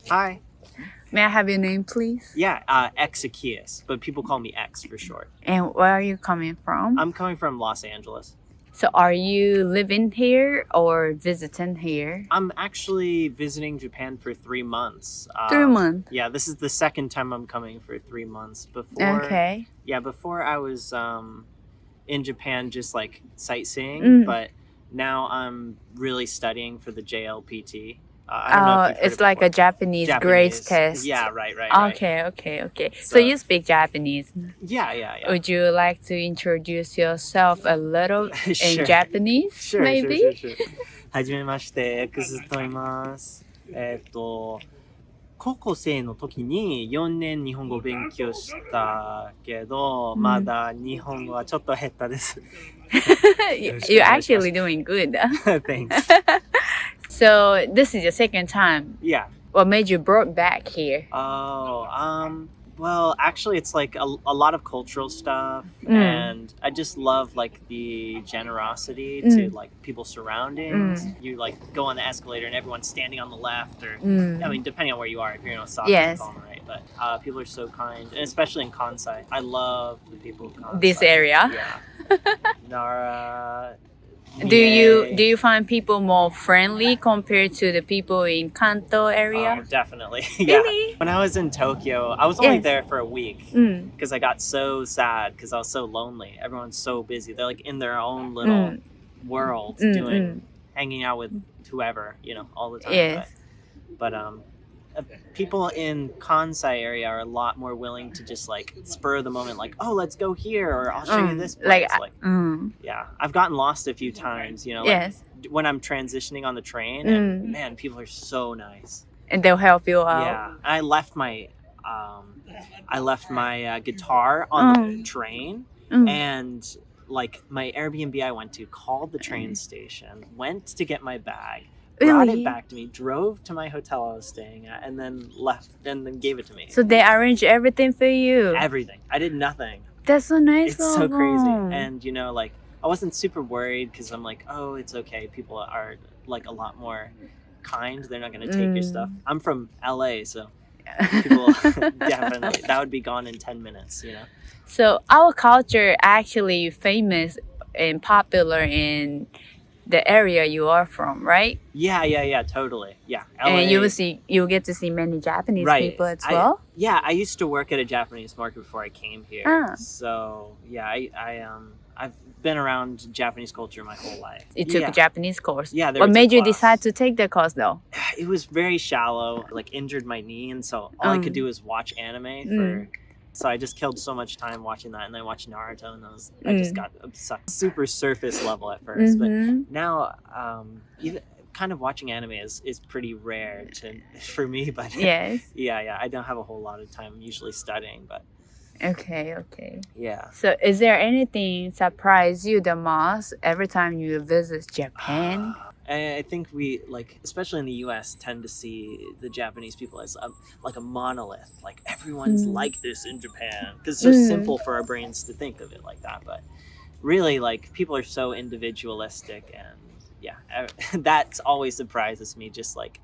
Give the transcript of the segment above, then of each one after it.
Hi. May I have your name, please? Yeah, Exekias, but people call me X for short. And where are you coming from? I'm coming from Los Angeles. So are you living here or visiting here? I'm actually visiting Japan for 3 months. 3 months. Yeah, this is the second time I'm coming for 3 months. Before I was in Japan just like sightseeing, but now I'm really studying for the JLPT. I don't know if you've heard It's it like before. a Japanese grades test. Yeah, right. Okay. So you speak Japanese. Yeah. Would you like to introduce yourself a little in Sure. Japanese, Sure. maybe? はじめまして、X と言います。高校生の時に4年日本語を勉強したけど、まだ日本語はちょっと下手です。You're actually doing good. Thanks. So this is your second time. Yeah. What made you brought back here? Well, actually, it's like a lot of cultural stuff, and I just love like the generosity to like people's surroundings. You like go on the escalator and everyone's standing on the left, or I mean, depending on where you are, if you're in Osaka, Yes. it's on the right. But people are so kind, and especially in Kansai, I love the people of Kansai. This area? Yeah. Nara. Do you find people more friendly compared to the people in Kanto area? Oh, definitely. Yeah. Really? When I was in Tokyo, I was only Yes. there for a week because I got so sad because I was so lonely. Everyone's so busy. They're like in their own little world, hanging out with whoever, all the time. Yes. But people in Kansai area are a lot more willing to just like spur of the moment, like, oh, let's go here, or I'll show you this place. Yeah, I've gotten lost a few times, Yes. when I'm transitioning on the train, and man, people are so nice. And they'll help you out. Yeah, I left my guitar on the train, and like my Airbnb I went to called the train station, went to get my bag, brought Really? it back to me, drove to my hotel I was staying at, and then left, and then gave it to me. So they arrange everything for you. Everything. I did nothing. That's so nice. It's so crazy. And like I wasn't super worried because I'm like, oh, it's okay. People are like a lot more kind. They're not going to take your stuff. I'm from LA, so people definitely, that would be gone in 10 minutes, So our culture actually famous and popular in the area you are from, right? Yeah, totally. Yeah. LA, And you'll get to see many Japanese people as well. I used to work at a Japanese market before I came here. So yeah, I've been around Japanese culture my whole life. You took a Japanese course. Yeah. What made you decide to take that course though? It was very shallow. Like injured my knee, and so all I could do was watch anime So I just killed so much time watching that, and then I watched Naruto, and I just got obsessed. Super surface level at first, but now even kind of watching anime is pretty rare for me. But Yes. yeah, I don't have a whole lot of time. I'm usually studying, but Okay. yeah. So is there anything surprise you the most every time you visit Japan? I think we, like, especially in the U.S., tend to see the Japanese people as like a monolith. Like everyone's like this in Japan because it's so simple for our brains to think of it like that. But really, like, people are so individualistic, and yeah, that always surprises me. Just like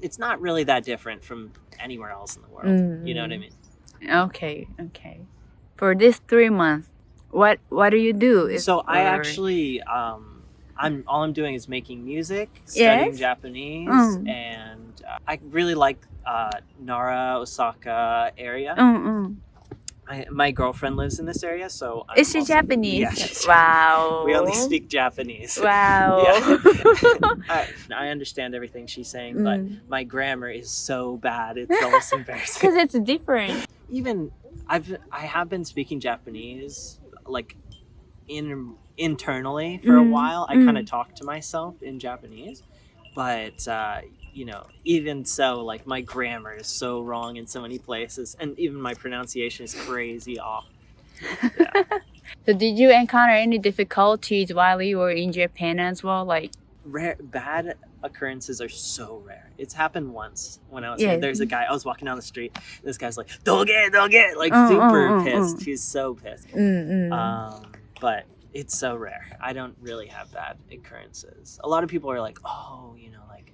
it's not really that different from anywhere else in the world. You know what I mean? Okay. For this 3 months, what do you do? I actually all I'm doing is making music, studying Japanese, and I really like Nara, Osaka area. My girlfriend lives in this area, so Is she Japanese? Yes. Wow. We only speak Japanese. Wow. Yeah. I understand everything she's saying, but my grammar is so bad. It's almost embarrassing. Because it's different. Even I have been speaking Japanese like internally for a while. I kind of talk to myself in Japanese, but even so, like, my grammar is so wrong in so many places, and even my pronunciation is crazy off. Yeah. So did you encounter any difficulties while you were in Japan as well? Like Bad occurrences are so rare. It's happened once when I was here. There's a guy, I was walking down the street, and this guy's like, don't get, like super pissed. He's so pissed. But it's so rare. I don't really have bad occurrences. A lot of people are like, oh, like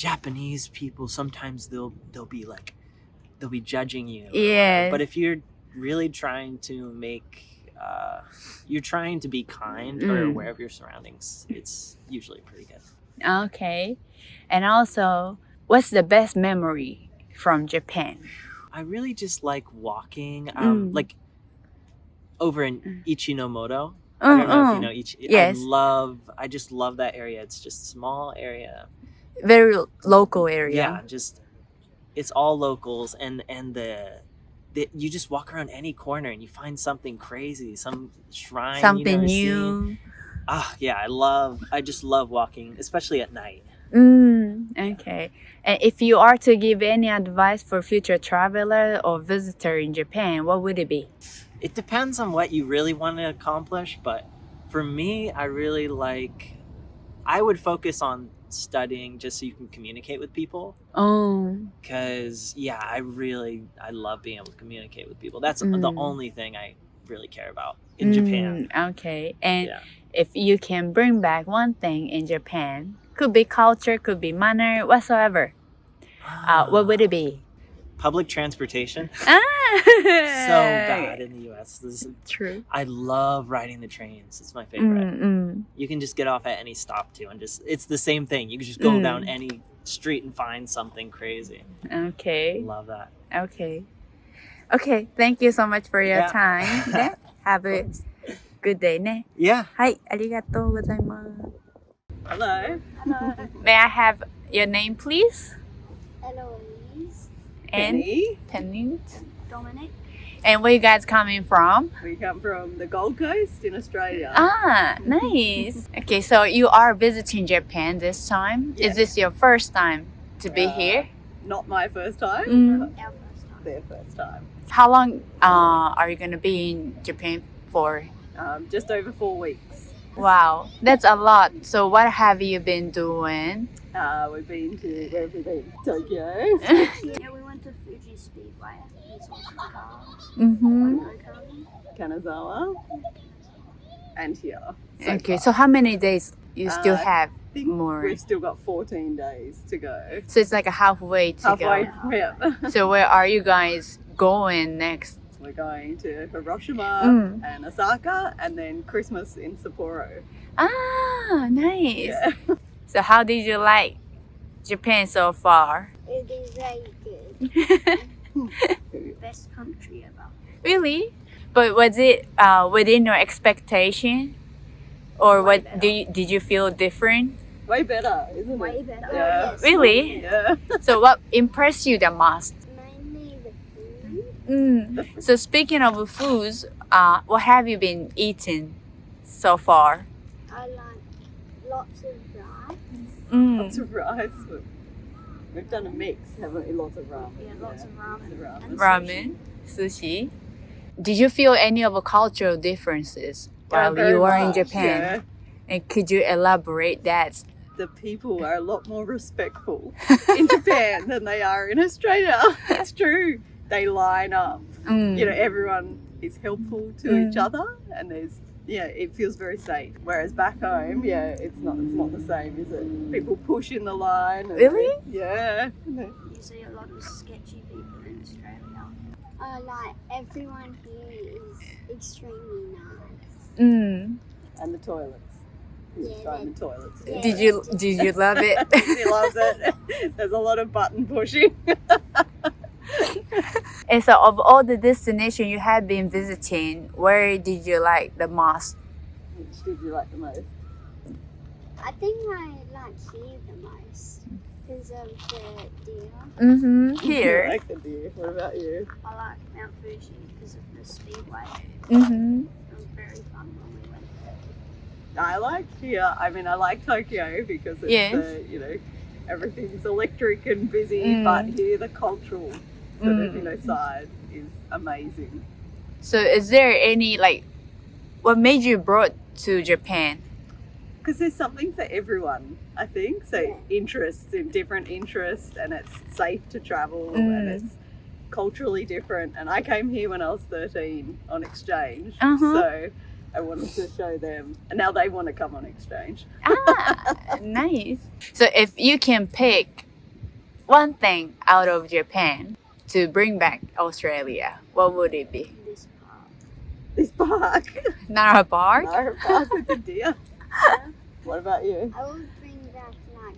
Japanese people sometimes they'll be like they'll be judging you. Yeah. But if you're really trying to you're trying to be kind or aware of your surroundings, it's usually pretty good. Okay. And also, what's the best memory from Japan? I really just like walking, Mm. like over in Ichinomoto. I don't know if you know Yes. I just love that area. It's just a small area. Very local area. Yeah, just it's all locals and you just walk around any corner and you find something crazy, some shrine Something you've never seen. new. Yeah, I just love walking, especially at night. Okay. And if you are to give any advice for future traveler or visitor in Japan, what would it be? It depends on what you really want to accomplish, but for me, I would focus on studying just so you can communicate with people. Oh. Because I love being able to communicate with people. That's the only thing I really care about in Japan. Okay. And Yeah. if you can bring back one thing in Japan, could be culture, could be manner, whatsoever, what would it be? Public transportation. Ah! So bad in the U.S. True. I love riding the trains. It's my favorite. You can just get off at any stop too, and it's the same thing. You can just go down any street and find something crazy. Okay. Love that. Okay. Okay. Thank you so much for your time. Yeah. Have a good day ね。 Yeah. はい、ありがとうございます。 Hello. May I have your name, please? Eloise, And Penny. Penny. Dominic. And where you guys coming from? We come from the Gold Coast in Australia. Ah, nice. Okay, so you are visiting Japan this time. Yes. Is this your first time to be Uh, here? Not my first time. Mm. Our first time. Their first time. How long are you gonna be in Japan for? Just over 4 weeks. Wow, that's a lot. So what have you been doing? We've been to, where have we been? Tokyo. Yeah, we went to Fuji Speedway and saw some cars. Mm-hmm. Went go-karting. Kanazawa. And here. Okay, far. so how many days you still have? I think more. we've still got 14 days to go. So it's like a halfway to Halfway go. trip. So where are you guys going next? We're going to Hiroshima Mm. and Osaka and then Christmas in Sapporo. Ah, nice. Yeah. So how did you like Japan so far? It is very good. Best country ever. Really? But was it within your expectation? Or Way what did you feel different? Way better, isn't Way it? better. Yeah. Yes. Really? Yeah. So what impressed you the most? Mainly the food. So speaking of foods, what have you been eating so far? I like lots of rice. Lots of rice. We've done a mix, haven't we? Lots of ramen. Yeah, lots of ramen. Lots of And Ramen, sushi. Did you feel any of the cultural differences while very you were in much, Japan? yeah. And could you elaborate that? The people are a lot more respectful in Japan than they are in Australia. It's true. They line up. You know, everyone is helpful to each other, and it feels very safe. Whereas back home, it's not the same, is it? People push in the line. And Really? Yeah. You see a lot of sketchy people in Australia. Like everyone here is extremely nice. And the toilets. Who's Yeah, trying the toilets? yeah. Did you love it? He loves it. There's a lot of button pushing. And so of all the destinations you have been visiting, where did you like the most? Which did you like the most? I think I like here the most because of the deer. I Here. like the deer. What about you? I like Mount Fuji because of the speedway. Mm-hmm. It was very fun when we went there. I like here. I mean, I like Tokyo because it's Yes. everything's electric and busy. But here, the cultural sort of side is amazing. So is there any what made you brought to Japan? Because there's something for everyone, I think. So different interests, and it's safe to travel, and it's culturally different. And I came here when I was 13 on exchange, so I wanted to show them, and now they want to come on exchange. Ah, nice. So if you can pick one thing out of Japan to bring back Australia, what would it be? This park. This park. Not a park? No, park with the deer. Yeah. What about you? I would bring back like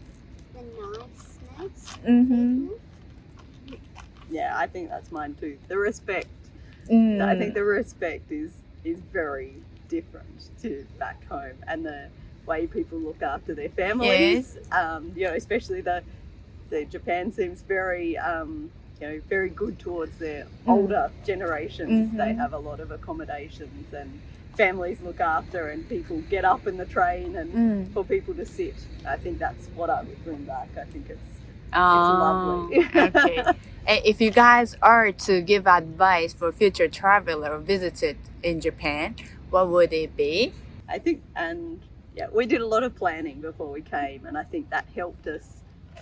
the niceness. Mm-hmm. Yeah, I think that's mine too. The respect. Mm. I think the respect is very different to back home, and the way people look after their families. You know, especially the Japan seems very you know, very good towards their older generations. Mhm. They have a lot of accommodations and families look after, and people get up in the train and Mm. for people to sit. I think that's what I would bring back. I think it's Oh, lovely. Okay. And if you guys are to give advice for future traveler or visitor in Japan, what would it be? I think, and yeah, we did a lot of planning before we came, and I think that helped us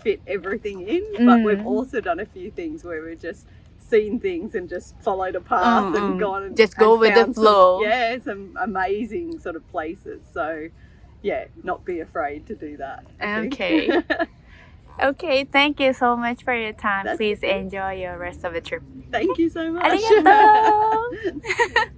fit everything in. But we've also done a few things where we've just seen things and just followed a path and gone and Just go and with the found flow. some amazing sort of places. So yeah, not be afraid to do that. I think. Okay. Okay, thank you so much for your time. That's Please okay. enjoy your rest of the trip. Thank you so much. Arigato!